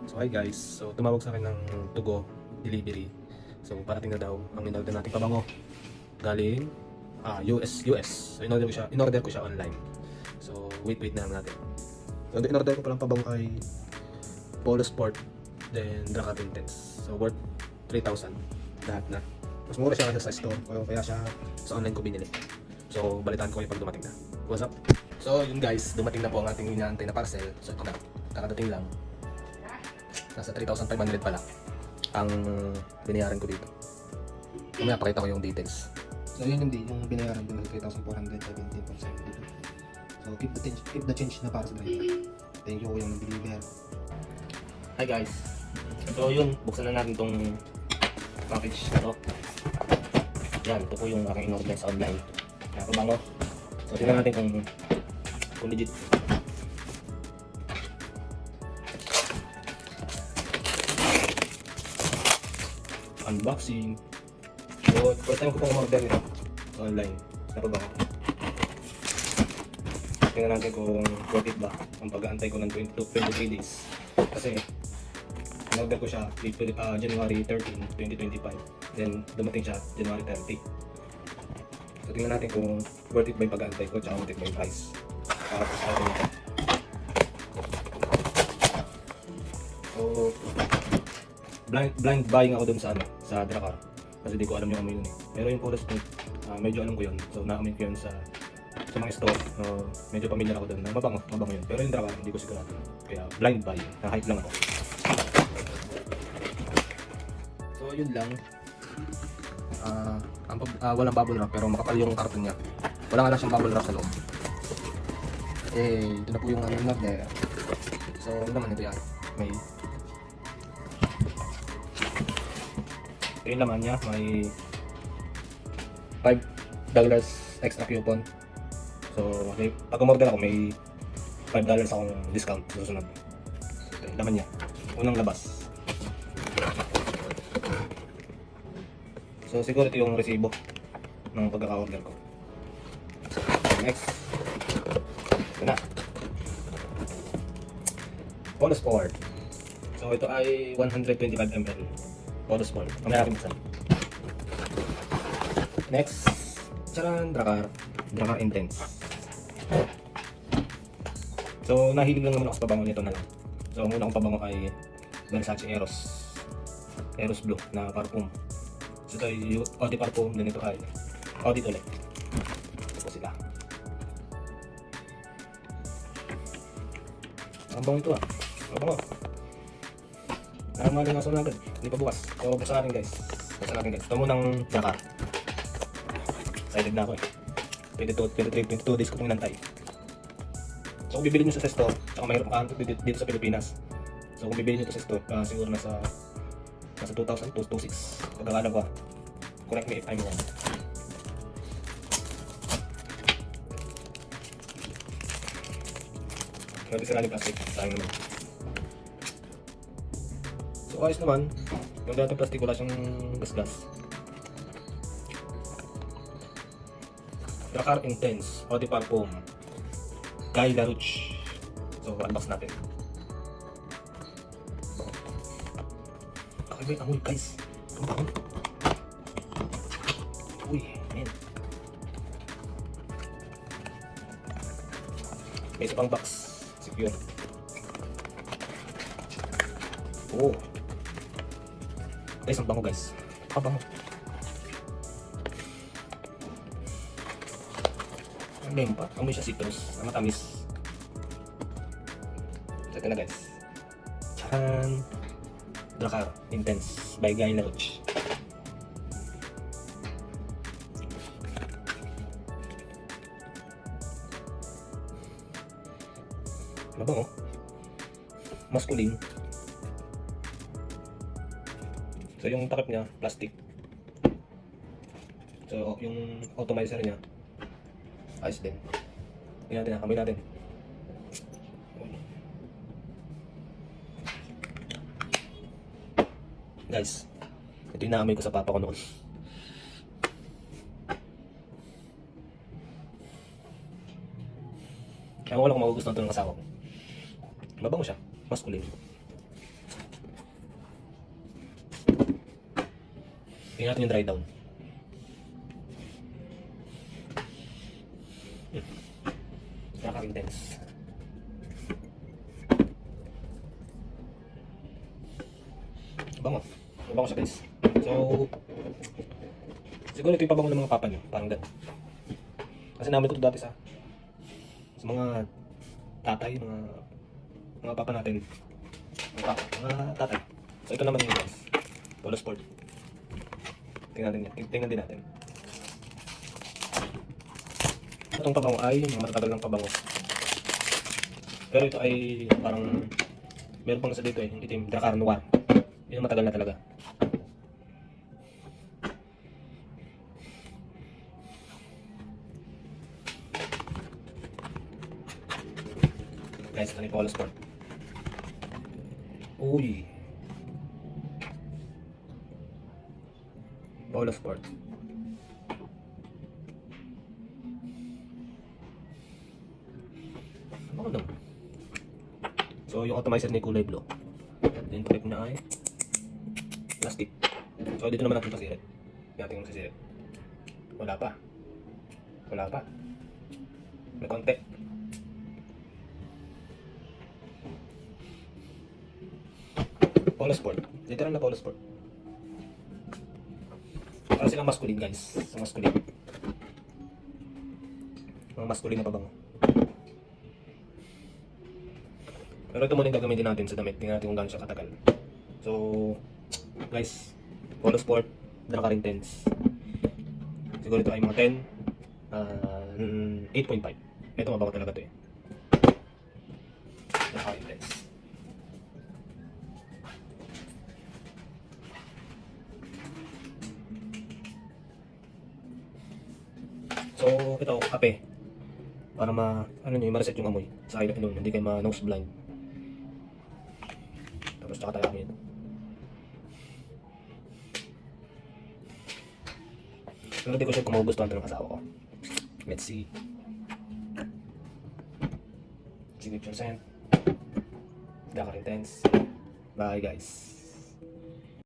So hi guys, so tumawag sa akin ng Tugo Delivery. So parating na daw ang in-order nating pabango galing US. So in-order ko siya online. So wait na lang natin. So in-order ko palang pabango ay Polo Sport then Dracar Intense. So worth 3,000 lahat na. Mas mura siya sa store kaya siya sa online ko binili. So balitaan ko kayo pag dumating na. What's up? So yun guys, dumating na po ang ating inaantay na parcel. So ito na, kakadating lang. Nasa 3,500 pala ang binayaran ko dito. Mamaya pakita ko yung details. So yun yung binayaran ko na 3,417.72. So keep the change na para sa driver. Thank you ko yung deliver. Hi guys. So yun, buksan na natin tong package na to. Yan, ito po yung aking in-order sa online. Nakabango. So tingnan natin kung legit. Unboxing. So, first time ko pong order nito online. Napabango. Tingnan natin kung worth it ba ang pag-aantay ko ng 23 days. Kasi, in-order ko siya January 13, 2025. Then, dumating siya January 30. So, tingnan natin kung worth it ba yung pag-aantay ko tsaka worth it ba yung price. So, blind buying ako dun sa Dracar kasi di ko alam yung amoy yun eh. Pero yung Polo Sport, medyo alam ko yun. So naamoy ko yun sa mga store. Medyo pamilyar ako dun na mabango yun. Pero yung Dracar hindi ko sigurado. Kaya blind buy, na-hype lang ako. So yun lang. Walang bubble wrap pero makapal yung karton niya. Wala nga lang siyang bubble wrap sa loob. Ito na po yung order. So ano naman ito yan. Yung laman niya, may $5 extra coupon. So, pag umorder ako, may $5 akong discount sa susunod. Ito yung laman niya. Unang labas. So, siguro ito yung resibo ng pagkaka-order ko. Next. Ito na. Polo Sport. So, ito ay 125 ml. Polo Sport. Mamaya natin buksan. Next. Charan! Dracar Intense. So, nahilig lang naman ako sa pabango nito na lang. So, ang una kong pabango ay Versace Eros Blue na parfum. So, ito ay Audi parfum. Then ito ay Audi ulit. Ito po sila. Ang bango ito Ang bango. Nakamaling aso na agad. Hindi pa bukas. So, buksan natin guys. Ito munang Dracar. Excited na ako eh. 22 days ko pong inantay. So, kung bibili nyo sa store, tsaka mahirap makahanap dito sa Pilipinas. So, kung bibili nyo ito sa store, siguro nasa 2,000, 2,600. Pagkakalam ko. Correct me if I'm wrong. Pwede sila yung plastic. Sayang naman. So, ayos naman. Yung dating plastic wala siyang gas-gas. Dracar Intense, Audi Parfum, Guy Larouche. So, unbox natin. Okay ba yung amoy guys? Ang bango. Uy, man. May isa pang box. Secure. Oh. Guys, ang bango guys. Ang bango. Ang ganyan pa. Amoy siya citrus. Ang matamis. Ito na guys. Charan! Dracar Intense by Guy Larouche. Mabango. Masculine. So yung takip niya, plastic. So yung atomizer niya, ayos din. Tingnan natin, amoy natin. Guys, ito yung naamoy ko sa papa ko noon. Kaya wala kong magugustuhan ito ng asawa ko. Mabango siya, masculine. Tingnan natin yung dry down. Nakaka-intense. Bango. Bango siya guys. So, siguro ito yung pabango ng mga papa nyo. Parang gano'n. Kasi namin ko ito dati sa mga tatay, mga papa natin. Mga tatay. So ito naman yung guys. Polo Sport. Tingnan din yan. Tingnan din natin. Itong pabango ay mga matatagal ng pabango. Pero ito ay parang meron pang isa dito eh. Yung itim, Dracar Noir. Yun matagal na talaga. Guys, ito ni Polo Sport. Uy. Polo Sport. Ano ka naman? So, yung atomizer ni kulay blue. Then, trip na ay plastic. So, dito naman natin pasirit. Natin yung sisirit. Wala pa. Wala pa. May konti. Polo Sport. Literal na Polo Sport. Para silang masculine guys. Sa masculine. Mga masculine na pabango. Pero ito muna yung gagamitin natin sa damit. Tingnan natin kung gaano siya katagal. So, guys, Polo Sport, Dracar Intense. Siguro ito ay mga 8.5. Ito mabago talaga ito eh. Dracar Intense. So, ito, kape. Para ma-reset yung amoy. Sa hindi kayo ma-nose blind. Tapos tsaka tayo yun. Pero di ko siya kung magugustuhan ito ng asawa ko. Let's see. Signature scent. Dracar Intense. Bye guys.